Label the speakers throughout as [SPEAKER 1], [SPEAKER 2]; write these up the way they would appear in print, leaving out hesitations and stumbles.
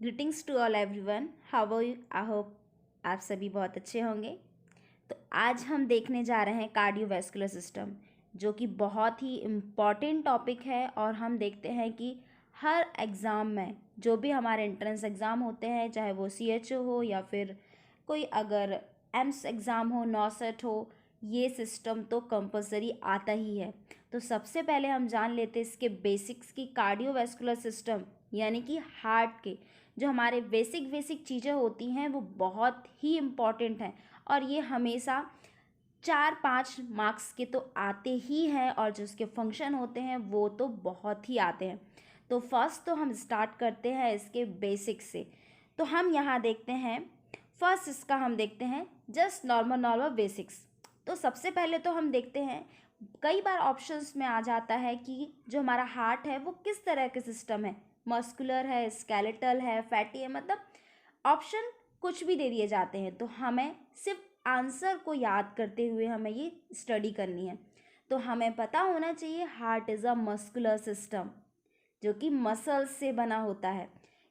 [SPEAKER 1] Greetings to all everyone, how are you? I hope आप सभी बहुत अच्छे होंगे। तो आज हम देखने जा रहे हैं कार्डियोवैस्कुलर सिस्टम, जो कि बहुत ही इम्पॉर्टेंट टॉपिक है। और हम देखते हैं कि हर एग्ज़ाम में जो भी हमारे एंट्रेंस एग्ज़ाम होते हैं, चाहे वो CHO हो या फिर कोई अगर एम्स एग्ज़ाम हो, नॉसेट हो, ये सिस्टम तो कंपलसरी आता ही है। तो सबसे पहले हम जान लेते हैं इसके बेसिक्स की। कार्डियोवैस्कुलर सिस्टम यानी कि हार्ट के जो हमारे बेसिक चीज़ें होती हैं वो बहुत ही इम्पॉर्टेंट हैं, और ये हमेशा 4-5 मार्क्स के तो आते ही हैं, और जो उसके फंक्शन होते हैं वो तो बहुत ही आते हैं। तो फर्स्ट तो हम स्टार्ट करते हैं इसके बेसिक्स से। तो हम यहाँ देखते हैं, फर्स्ट इसका हम देखते हैं जस्ट नॉर्मल बेसिक्स। तो सबसे पहले तो हम देखते हैं, कई बार ऑप्शंस में आ जाता है कि जो हमारा हार्ट है वो किस तरह के सिस्टम है, मस्कुलर है, स्केलेटल है, फैटी है, मतलब ऑप्शन कुछ भी दे दिए जाते हैं। तो हमें सिर्फ आंसर को याद करते हुए हमें ये स्टडी करनी है। तो हमें पता होना चाहिए heart is a muscular system, जो कि मसल्स से बना होता है।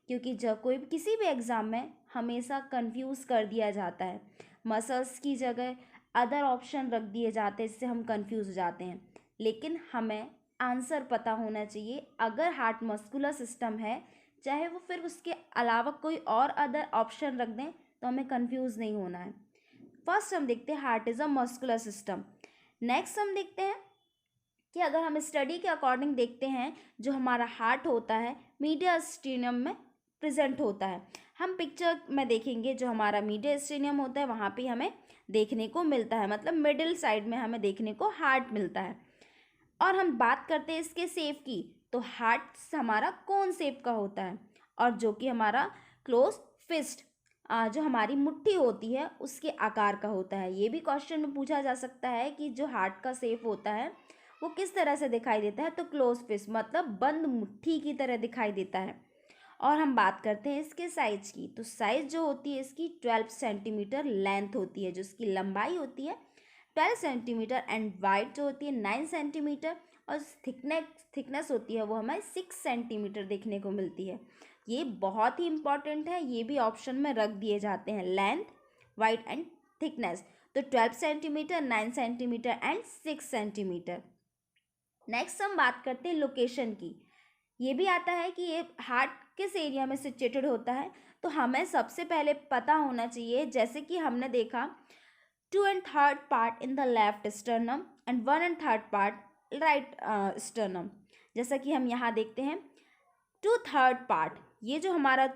[SPEAKER 1] क्योंकि जब कोई किसी भी एग्ज़ाम में हमेशा कंफ्यूज कर दिया जाता है, मसल्स की जगह अदर ऑप्शन रख दिए जाते हैं, जिससे हम कंफ्यूज हो जाते हैं। लेकिन हमें आंसर पता होना चाहिए। अगर हार्ट मस्कुलर सिस्टम है, चाहे वो फिर उसके अलावा कोई और अदर ऑप्शन रख दें, तो हमें कंफ्यूज नहीं होना है। फर्स्ट हम देखते हैं heart is a muscular system. Next हम देखते हैं कि अगर हम स्टडी के अकॉर्डिंग देखते हैं, जो हमारा हार्ट होता है मीडियस्टीनियम में प्रेजेंट होता है। हम पिक्चर में देखेंगे जो हमारा मीडियस्टीनियम होता है वहाँ पे हमें देखने को मिलता है, मतलब मिडिल साइड में हमें देखने को हार्ट मिलता है। और हम बात करते हैं इसके शेप की, तो हार्ट हमारा कौन शेप का होता है, और जो कि हमारा क्लोज फिस्ट, जो हमारी मुट्ठी होती है उसके आकार का होता है। ये भी क्वेश्चन में पूछा जा सकता है कि जो हार्ट का शेप होता है वो किस तरह से दिखाई देता है, तो क्लोज फिस्ट मतलब बंद मुट्ठी की तरह दिखाई देता है। और हम बात करते हैं इसके साइज की, तो साइज जो होती है इसकी 12 सेंटीमीटर लेंथ होती है, जो इसकी लंबाई होती है 12 सेंटीमीटर, एंड वाइड जो होती है 9 सेंटीमीटर, और थिकनेस होती है वो हमें 6 सेंटीमीटर देखने को मिलती है। ये बहुत ही इंपॉर्टेंट है, ये भी ऑप्शन में रख दिए जाते हैं, लेंथ, वाइड एंड थिकनेस। तो 12 centimetre, 9 centimetre and 6 centimetre. Next हम बात करते हैं लोकेशन की। ये भी आता है कि ये हार्ट किस एरिया में सिचुएटेड होता है। तो हमें सबसे पहले पता होना चाहिए, जैसे कि हमने देखा 2 1/3 part in the left sternum and 1 1/3 part right sternum. जैसा कि हम यहाँ देखते हैं 2/3 पार्ट, ये जो हमारा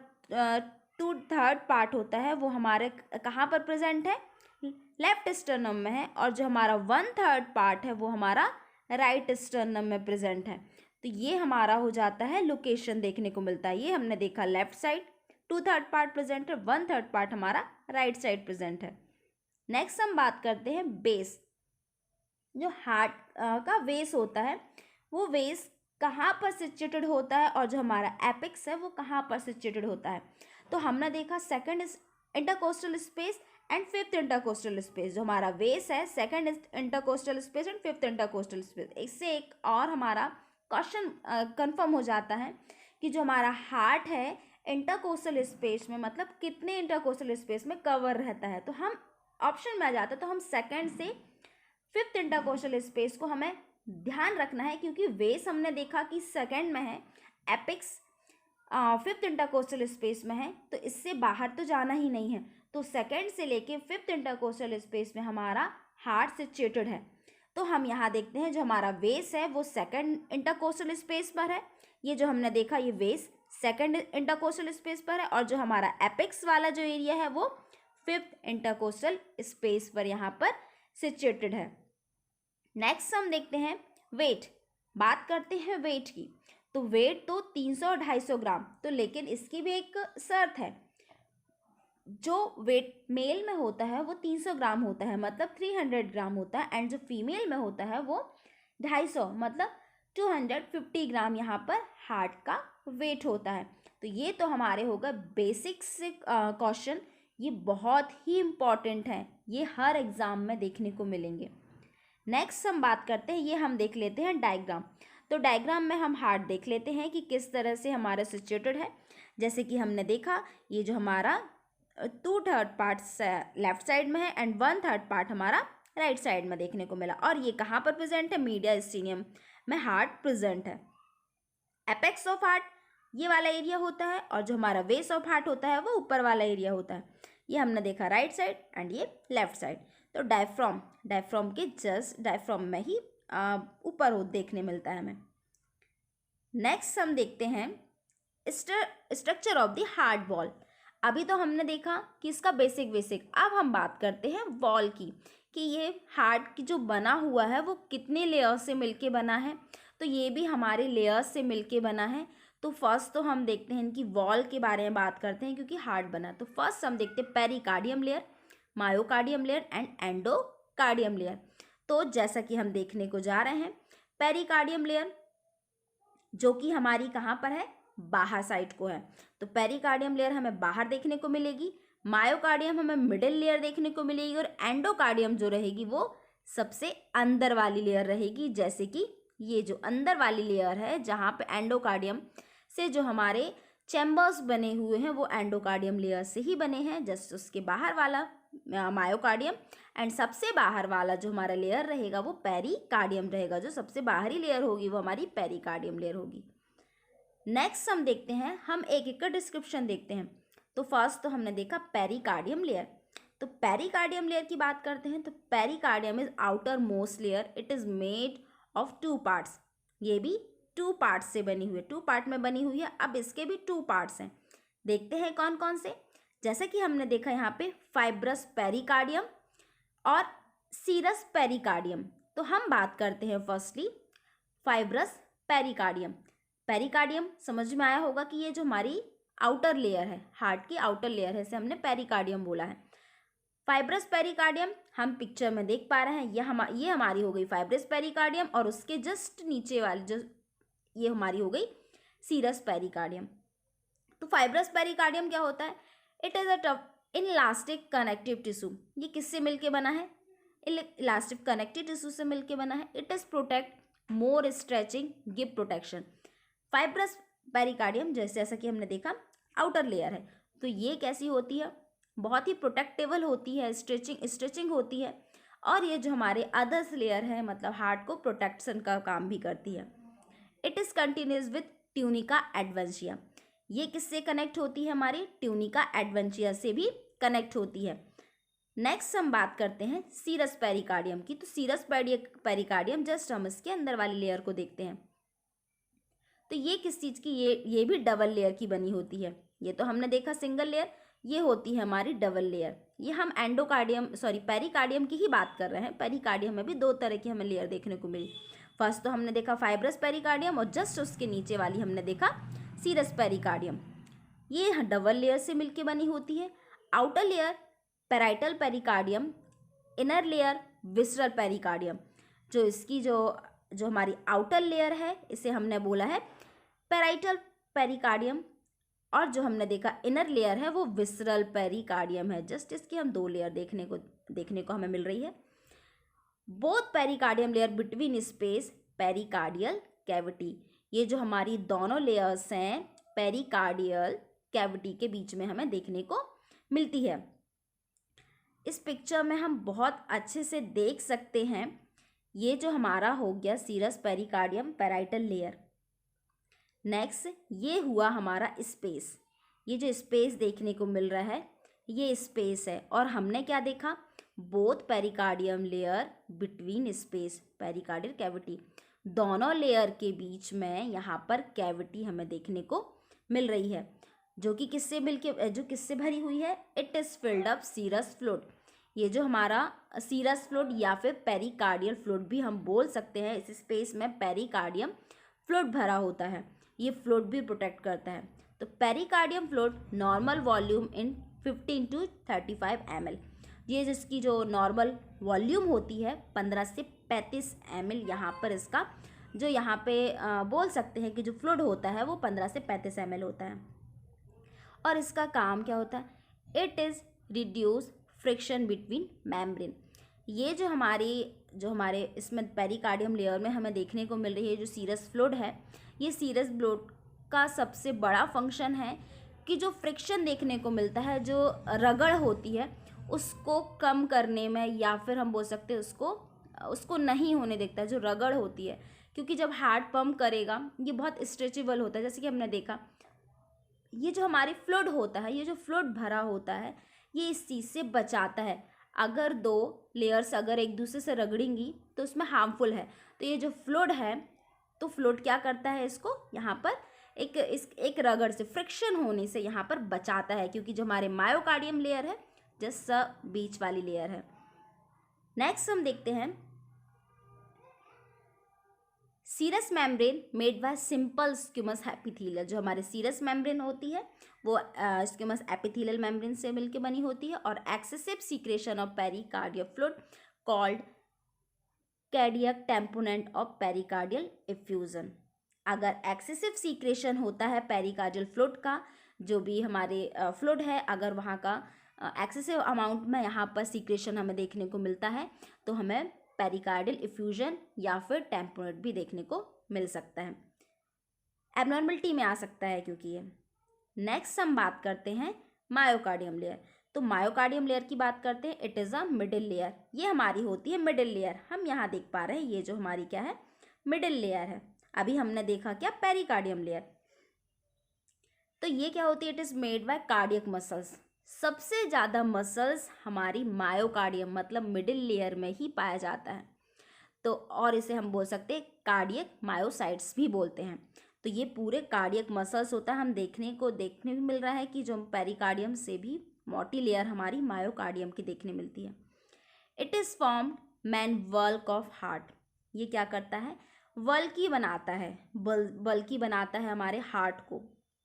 [SPEAKER 1] 2/3 पार्ट होता है वो हमारे कहाँ पर प्रेजेंट है, लेफ्ट स्टर्नम में है। और जो हमारा 1/3 पार्ट है वो हमारा राइट स्टर्नम में प्रेजेंट है। तो ये हमारा हो जाता है लोकेशन देखने को मिलता है। ये हमने देखा लेफ्ट साइड 2/3 पार्ट प्रेजेंट है, 1/3 पार्ट हमारा राइट साइड प्रेजेंट है। नेक्स्ट हम बात करते हैं बेस। जो हार्ट का वेस होता है वो वेस कहाँ पर सिचुएटेड होता है, और जो हमारा एपिक्स है वो कहाँ पर सिचुएटेड होता है। तो हमने देखा second intercostal space and fifth intercostal space. जो हमारा वेस है second intercostal space and fifth intercostal space. इससे एक और हमारा क्वेश्चन कंफर्म हो जाता है कि जो हमारा हार्ट है इंटरकोस्टल स्पेस में, मतलब कितने इंटरकोस्टल स्पेस में कवर रहता है। तो हम ऑप्शन में आ जाता है, तो हम सेकंड से फिफ्थ इंटरकोस्टल स्पेस को हमें ध्यान रखना है, क्योंकि वेस हमने देखा कि सेकंड में है, एपिक्स फिफ्थ इंटरकोस्टल स्पेस में है, तो इससे बाहर तो जाना ही नहीं है। तो सेकंड से लेके फिफ्थ इंटरकोस्टल स्पेस में हमारा हार्ट सिचुएटेड है। तो हम यहाँ देखते हैं जो हमारा वेस है वो सेकंड इंटरकोस्टल स्पेस पर है। ये जो हमने देखा ये वेस सेकंड इंटरकोस्टल स्पेस पर है, और जो हमारा एपिक्स वाला जो एरिया है वो फिफ्थ इंटरकोस्टल स्पेस पर यहाँ पर सिचुएटेड है। नेक्स्ट हम देखते हैं वेट। बात करते हैं वेट की, तो वेट तो 300-250 ग्राम, तो लेकिन इसकी भी एक शर्त है। जो वेट मेल में होता है वो 300 ग्राम होता है, मतलब 300 ग्राम होता है, एंड जो फीमेल में होता है वो 250 मतलब 250 ग्राम यहाँ पर हार्ट का वेट होता है। तो ये तो हमारे होगा बेसिक्स क्वेश्चन, ये बहुत ही इम्पॉर्टेंट है, ये हर एग्ज़ाम में देखने को मिलेंगे। नेक्स्ट हम बात करते हैं, ये हम देख लेते हैं डायग्राम। तो डायग्राम में हम हार्ट देख लेते हैं कि किस तरह से हमारा सिचुएटेड है। जैसे कि हमने देखा, ये जो हमारा 2/3 पार्ट्स लेफ्ट साइड में है एंड 1/3 पार्ट हमारा राइट साइड में देखने को मिला। और ये कहाँ पर प्रेजेंट है? मीडियास्टीनियम में हार्ट प्रेजेंट है। एपेक्स ऑफ हार्ट ये वाला एरिया होता है और जो हमारा बेस ऑफ हार्ट होता है वो ऊपर वाला एरिया होता है। ये हमने देखा राइट साइड एंड ये लेफ्ट साइड। तो डायफ्राम के जस्ट डायफ्राम में ही ऊपर देखने मिलता है हमें। नेक्स्ट हम देखते हैं structure of the heart wall. अभी तो हमने देखा कि इसका बेसिक। अब हम बात करते हैं वॉल की, कि ये हार्ट की जो बना हुआ है वो कितने लेयर से मिलके बना है। तो ये भी हमारे लेयर्स से मिलके बना है। तो फर्स्ट तो हम देखते हैं इनकी वॉल के बारे में बात करते हैं, क्योंकि हार्ट बना। तो फर्स्ट हम देखते हैं pericardium layer, myocardium layer and endocardium layer. तो जैसा कि हम देखने को जा रहे हैं, पेरिकार्डियम लेयर जो कि हमारी कहाँ पर है? बाहर साइड को है। तो पेरिकार्डियम लेयर हमें बाहर देखने को मिलेगी, मायोकार्डियम हमें मिडिल लेयर देखने को मिलेगी और एंडोकार्डियम जो रहेगी वो सबसे अंदर वाली लेयर रहेगी। जैसे कि ये जो अंदर वाली लेयर है, जहाँ पे एंडोकार्डियम से जो हमारे चैम्बर्स बने हुए हैं वो एंडोकार्डियम लेयर से ही बने हैं। जस्ट उसके बाहर वाला मायोकार्डियम एंड सबसे बाहर वाला जो हमारा लेयर रहेगा वो पेरिकार्डियम रहेगा। जो सबसे बाहरी लेयर होगी वो हमारी पेरिकार्डियम लेयर होगी। नेक्स्ट हम देखते हैं, हम एक का डिस्क्रिप्शन देखते हैं। तो फर्स्ट तो हमने देखा पेरिकार्डियम लेयर। तो पेरिकार्डियम लेयर की बात करते हैं। तो pericardium is outer most layer, it is made of 2 parts. ये भी 2 पार्ट्स से बनी हुई है, 2 पार्ट में बनी हुई है। अब इसके भी 2 पार्ट्स हैं, देखते हैं कौन कौन से। जैसे कि हमने देखा यहाँ पे फाइब्रस पेरिकार्डियम और सीरस पेरिकार्डियम। तो हम बात करते हैं फर्स्टली फाइब्रस पेरिकार्डियम। पेरिकार्डियम समझ में आया होगा कि ये जो हमारी आउटर लेयर है, हार्ट की आउटर लेयर है, इसे हमने पेरिकार्डियम बोला है। फाइब्रस पेरिकार्डियम हम पिक्चर में देख पा रहे हैं, ये हमारी हो गई फाइब्रस पेरिकार्डियम और उसके जस्ट नीचे वाली जो ये हमारी हो गई सीरस पेरिकार्डियम। तो फाइब्रस पेरिकार्डियम क्या होता है? It is a inelastic connective tissue. ये किससे मिलके बना है? इलास्टिक कनेक्टिव टिश्यू से मिलके बना है। It is protect more stretching, give protection. Fibrous pericardium जैसा कि हमने देखा आउटर लेयर है, तो ये कैसी होती है? बहुत ही प्रोटेक्टेबल होती है, स्ट्रेचिंग होती है। और ये जो हमारे अदर्स लेयर है, मतलब हार्ट को प्रोटेक्शन का काम भी करती है। It is continuous with tunica adventitia. ये किससे कनेक्ट होती है? हमारी ट्यूनिका एडवेंशिया से भी कनेक्ट होती है। नेक्स्ट हम बात करते हैं सीरस पेरिकार्डियम की। तो सीरस पेरिकार्डियम जस्ट हम इसके अंदर वाली लेयर को देखते हैं। तो ये किस चीज़ की? ये भी डबल लेयर की बनी होती है। ये तो हमने देखा सिंगल लेयर, ये होती है हमारी डबल लेयर। ये हम पेरिकार्डियम की ही बात कर रहे हैं। पेरिकार्डियम में भी 2 तरह की हमें लेयर देखने को मिली। फर्स्ट तो हमने देखा फाइब्रस पेरिकार्डियम और जस्ट उसके नीचे वाली हमने देखा सीरस पेरिकार्डियम। ये डबल लेयर से मिलके बनी होती है। Outer layer parietal pericardium, inner layer visceral pericardium. जो इसकी जो हमारी आउटर लेयर है इसे हमने बोला है पैराइटल पेरिकार्डियम और जो हमने देखा इनर लेयर है वो विसरल पेरिकार्डियम है। जस्ट इसकी हम 2 लेयर देखने को हमें मिल रही है। Both pericardium layer between space pericardial cavity. ये जो हमारी दोनों लेयर्स हैं पेरिकार्डियल कैविटी के बीच में हमें देखने को मिलती है। इस पिक्चर में हम बहुत अच्छे से देख सकते हैं, ये जो हमारा हो गया serous pericardium parietal layer. Next ये हुआ हमारा स्पेस। ये जो स्पेस देखने को मिल रहा है ये स्पेस है। और हमने क्या देखा? Both pericardium layer between space pericardial cavity. दोनों लेयर के बीच में यहाँ पर कैविटी हमें देखने को मिल रही है, जो किससे भरी हुई है? It is filled up serous fluid. ये जो हमारा सीरस फ्लूइड या फिर पेरिकार्डियल फ्लूइड भी हम बोल सकते हैं। इस स्पेस में पेरिकार्डियम फ्लूइड भरा होता है, ये फ्लूइड भी प्रोटेक्ट करता है। तो pericardium fluid normal volume in 15 to 35 ml। ये जिसकी जो नॉर्मल वॉल्यूम होती है 15 से 35 ml। यहाँ पर इसका जो यहाँ पे बोल सकते हैं कि जो फ्लूइड होता है वो 15 से 35 ml होता है। और इसका काम क्या होता है? It is reduce friction between membrane. ये जो हमारे इसमें पेरिकार्डियम लेयर में हमें देखने को मिल रही है जो सीरस फ्लूइड है, ये सीरस फ्लूइड का सबसे बड़ा फंक्शन है कि जो फ्रिक्शन देखने को मिलता है, जो रगड़ होती है, उसको कम करने में, या फिर हम बोल सकते हैं उसको नहीं होने देता है, जो रगड़ होती है। क्योंकि जब हार्ट पंप करेगा ये बहुत स्ट्रेचेबल होता है, जैसे कि हमने देखा ये जो हमारी फ्लूइड होता है, ये जो फ्लूइड भरा होता है, ये इस चीज़ से बचाता है। अगर दो लेयर्स अगर एक दूसरे से रगड़ेंगी तो उसमें हार्मफुल है। तो ये जो फ्लूइड है, तो फ्लूइड क्या करता है, इसको यहाँ पर एक रगड़ से, फ्रिक्शन होने से यहाँ पर बचाता है, क्योंकि जो हमारे मायोकार्डियम लेयर है जस्ट बीच वाली लेयर है। नेक्स्ट हम देखते हैं serous membrane made by simple squamous epithelial. जो हमारे सीरस मेम्ब्रेन होती है वो स्क्यूमस एपिथेलियल मेम्ब्रेन से मिलकर बनी होती है, और excessive secretion of pericardial fluid called cardiac tamponade of pericardial effusion. अगर एक्सेसिव सीक्रेशन होता है पेरिकार्डियल फ्लूइड का, जो भी हमारे फ्लूइड है, अगर वहाँ का एक्सेसिव अमाउंट में यहाँ पर सीक्रेशन हमें देखने को मिलता है, तो हमें पेरिकार्डियल इफ्यूजन या फिर टेम्पोनेट भी देखने को मिल सकता है, एबनॉर्मलिटी में आ सकता है क्योंकि ये। नेक्स्ट हम बात करते हैं मायोकार्डियम लेयर। तो मायोकार्डियम लेयर की बात करते हैं, it is a middle layer. ये हमारी होती है मिडिल लेयर। हम यहाँ देख पा रहे हैं ये जो हमारी क्या है, मिडिल लेयर है। अभी हमने देखा क्या, पेरिकार्डियम लेयर। तो ये क्या होती है, it is made by cardiac muscles. सबसे ज़्यादा मसल्स हमारी मायोकार्डियम मतलब मिडिल लेयर में ही पाया जाता है। तो और इसे हम बोल सकते हैं कार्डियक मायोसाइट्स भी बोलते हैं। तो ये पूरे कार्डियक मसल्स होता है। हम देखने भी मिल रहा है कि जो पेरिकार्डियम से भी मोटी लेयर हमारी मायोकार्डियम की देखने मिलती है। It is formed man walk of heart. ये क्या करता है, वल्की बनाता है, बल्की बनाता है हमारे हार्ट को।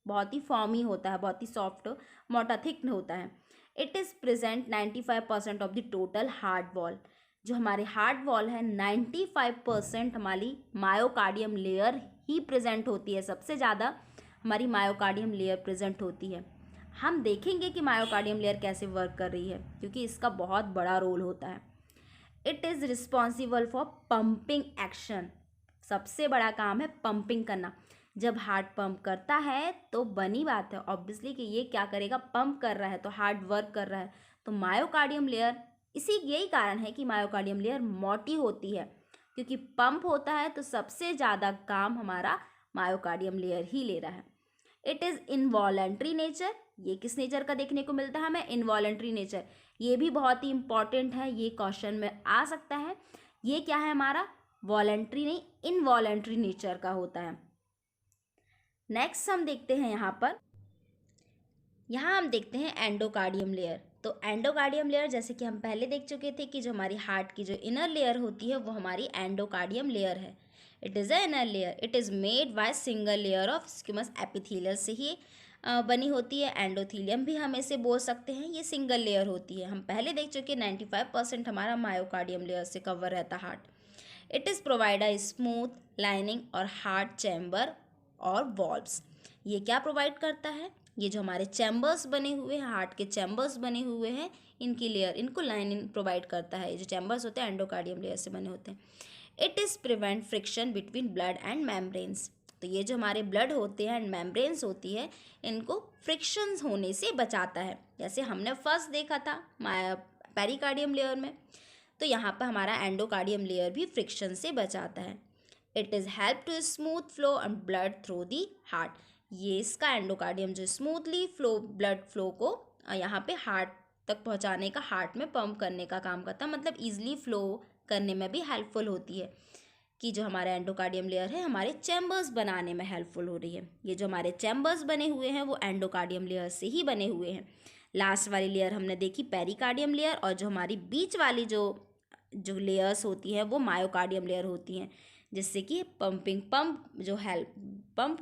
[SPEAKER 1] बहुत ही फॉर्मी होता है, बहुत ही सॉफ्ट मोटा थिक होता है। It is present 95% of the total heart wall. जो हमारे हार्ट वॉल है 95% हमारी मायोकार्डियम लेयर ही प्रेजेंट होती है। सबसे ज़्यादा हमारी मायोकार्डियम लेयर प्रेजेंट होती है। हम देखेंगे कि मायोकार्डियम लेयर कैसे वर्क कर रही है, क्योंकि इसका बहुत बड़ा रोल होता है। It is responsible for pumping action. सबसे बड़ा काम है पंपिंग करना। जब हार्ट पंप करता है तो बनी बात है ऑब्वियसली कि ये क्या करेगा, पंप कर रहा है, तो हार्ट वर्क कर रहा है। तो मायोकार्डियम लेयर, यही कारण है कि मायोकार्डियम लेयर मोटी होती है, क्योंकि पंप होता है तो सबसे ज़्यादा काम हमारा मायोकार्डियम लेयर ही ले रहा है। It is involuntary nature. ये किस नेचर का देखने को मिलता है हमें, इनवॉलेंट्री नेचर। ये भी बहुत ही इंपॉर्टेंट है, ये क्वेश्चन में आ सकता है। ये क्या है हमारा, वॉलेंट्री नहीं, इनवॉलेंट्री नेचर का होता है। नेक्स्ट हम देखते हैं यहाँ हम देखते हैं एंडोकार्डियम लेयर। तो एंडोकार्डियम लेयर, जैसे कि हम पहले देख चुके थे कि जो हमारी हार्ट की जो इनर लेयर होती है वो हमारी एंडोकार्डियम लेयर है। It is a inner layer. It is made by single layer of स्क्यूमस epithelial से ही बनी होती है। एंडोथीलियम भी हम इसे बोल सकते हैं, ये सिंगल लेयर होती है। हम पहले देख चुके 95% हमारा मायोकार्डियम लेयर से कवर रहता heart. It is provide a smooth lining और हार्ट चैम्बर और वॉल्व्स। ये क्या प्रोवाइड करता है, ये जो हमारे चैम्बर्स बने हुए हैं, हार्ट के चैम्बर्स बने हुए हैं, इनकी लेयर, इनको लाइनिंग प्रोवाइड करता है। ये जो चैम्बर्स होते हैं एंडोकार्डियम लेयर से बने होते हैं। It is prevent friction between blood and membranes. तो ये जो हमारे ब्लड होते हैं एंड मेम्ब्रेन्स होती है, इनको फ्रिक्शंस होने से बचाता है। जैसे हमने फर्स्ट देखा था पेरिकार्डियम लेयर में, तो यहाँ पर हमारा एंडोकार्डियम लेयर भी फ्रिक्शन से बचाता है। It is help to smooth flow and blood through the heart. ये इसका एंडोकार्डियम जो स्मूथली ब्लड फ्लो को यहाँ पे हार्ट तक पहुँचाने का, हार्ट में पंप करने का काम करता है, मतलब ईजिली फ्लो करने में भी हेल्पफुल होती है। कि जो हमारा एंडोकार्डियम लेयर है हमारे चैम्बर्स बनाने में हेल्पफुल हो रही है। ये जो हमारे चैम्बर्स बने हुए हैं वो एंडोकार्डियम लेयर से ही बने हुए हैं। लास्ट वाली लेयर हमने देखी पेरिकार्डियम लेयर, और जो हमारी बीच वाली जो लेयर्स होती हैं वो मायोकार्डियम लेयर होती हैं, जिससे कि पंप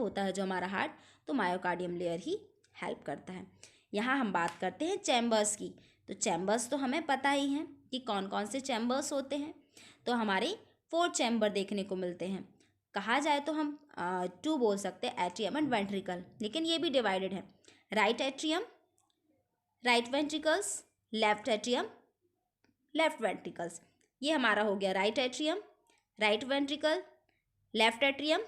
[SPEAKER 1] होता है जो हमारा हार्ट, तो मायोकार्डियम लेयर ही हेल्प करता है। यहाँ हम बात करते हैं चैम्बर्स की। तो चैम्बर्स तो हमें पता ही हैं कि कौन कौन से चैम्बर्स होते हैं। तो हमारे 4 चैम्बर देखने को मिलते हैं। कहा जाए तो हम 2 बोल सकते हैं, एट्रियम एंड वेंट्रिकल, लेकिन ये भी डिवाइडेड है। Right atrium, right ventricles, left atrium, left ventricles. ये हमारा हो गया right atrium, right ventricle, left atrium,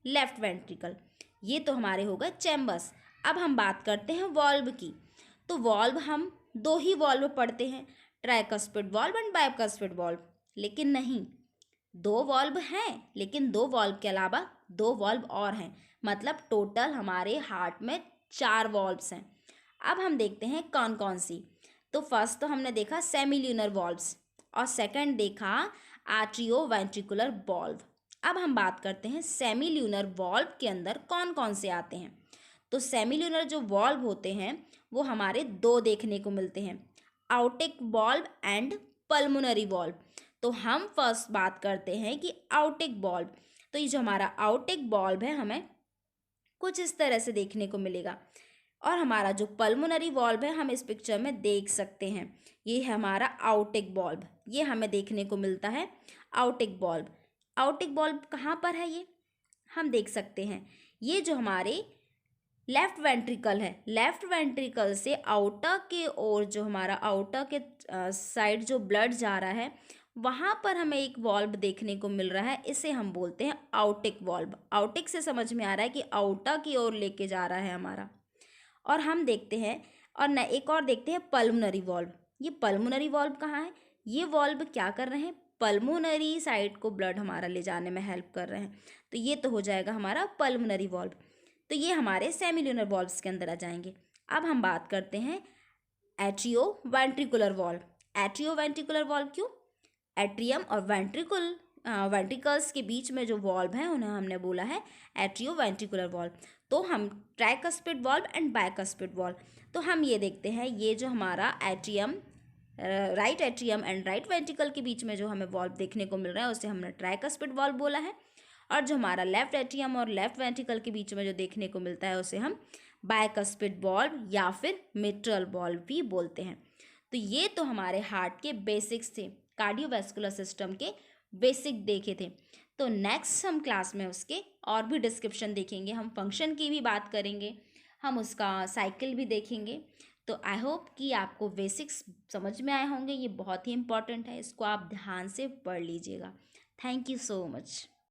[SPEAKER 1] left ventricle. ये तो हमारे हो गए चैम्बर्स। अब हम बात करते हैं वॉल्व की। तो वॉल्व हम दो ही वॉल्व पढ़ते हैं, tricuspid valve and bicuspid valve. लेकिन नहीं, दो वॉल्व हैं, लेकिन दो वॉल्व के अलावा दो वॉल्व और हैं। मतलब टोटल हमारे हार्ट में 4 वॉल्व्स हैं। अब हम देखते हैं कौन कौन सी। तो फर्स्ट तो हमने देखा सेमिल्यूनर वॉल्व्स और सेकंड देखा आर्ट्रियो वेंट्रिकुलर वॉल्व। अब हम बात करते हैं सेमिल्यूनर वॉल्व के अंदर कौन कौन से आते हैं। तो सेमिल्यूनर जो वॉल्व होते हैं वो हमारे दो देखने को मिलते हैं, आउटिक वॉल्व एंड पल्मोनरी वॉल्व। तो हम फर्स्ट बात करते हैं कि आउटिक वॉल्व। तो ये जो हमारा आउटिक वॉल्व है हमें कुछ इस तरह से देखने को मिलेगा। और हमारा जो पल्मोनरी वॉल्व है हम इस पिक्चर में देख सकते हैं, ये है हमारा आउटिक वॉल्व। ये हमें देखने को मिलता है आउटिक वॉल्व। आउटिक वॉल्व कहाँ पर है ये हम देख सकते हैं। ये जो हमारे लेफ्ट वेंट्रिकल है, लेफ्ट वेंट्रिकल से आउटर के ओर जो हमारा आउटर के साइड जो ब्लड जा रहा है वहाँ पर हमें एक वॉल्व देखने को मिल रहा है, इसे हम बोलते हैं आउटिक वॉल्व। आउटिक से समझ में आ रहा है कि आउटर की ओर लेके जा रहा है हमारा। और हम देखते हैं और न एक और देखते हैं पल्मोनरी वॉल्व। ये पल्मोनरी वॉल्व कहाँ है, ये वॉल्व क्या कर रहे हैं, पल्मोनरी साइड को ब्लड हमारा ले जाने में हेल्प कर रहे हैं। तो ये तो हो जाएगा हमारा पल्मोनरी वॉल्व। तो ये हमारे सेमिल्यूनर वॉल्व्स के अंदर आ जाएंगे। अब हम बात करते हैं atrio ventricular valve. Atrio ventricular valve क्यों, एट्रियम और वेंट्रिकल्स के बीच में जो वॉल्व है उन्हें हमने बोला है एट्रियो वेंट्रिकुलर वॉल्व। तो हम tricuspid valve and bicuspid valve, तो हम ये देखते हैं ये जो हमारा atrium, right atrium and right ventricle के बीच में जो हमें वॉल्व देखने को मिल रहा है उसे हमने ट्राइकस्पिड वॉल्व बोला है। और जो हमारा लेफ्ट एट्रियम और लेफ्ट वेंट्रिकल के बीच में जो देखने को मिलता है उसे हम बाइकस्पिड वॉल्व या फिर मिट्रल वॉल्व भी बोलते हैं। तो ये तो हमारे हार्ट के बेसिक्स थे, कार्डियोवैस्कुलर सिस्टम के बेसिक देखे थे। तो नेक्स्ट हम क्लास में उसके और भी डिस्क्रिप्शन देखेंगे, हम फंक्शन की भी बात करेंगे, हम उसका साइकिल भी देखेंगे। तो आई होप कि आपको बेसिक्स समझ में आए होंगे, ये बहुत ही इंपॉर्टेंट है, इसको आप ध्यान से पढ़ लीजिएगा। Thank you so much.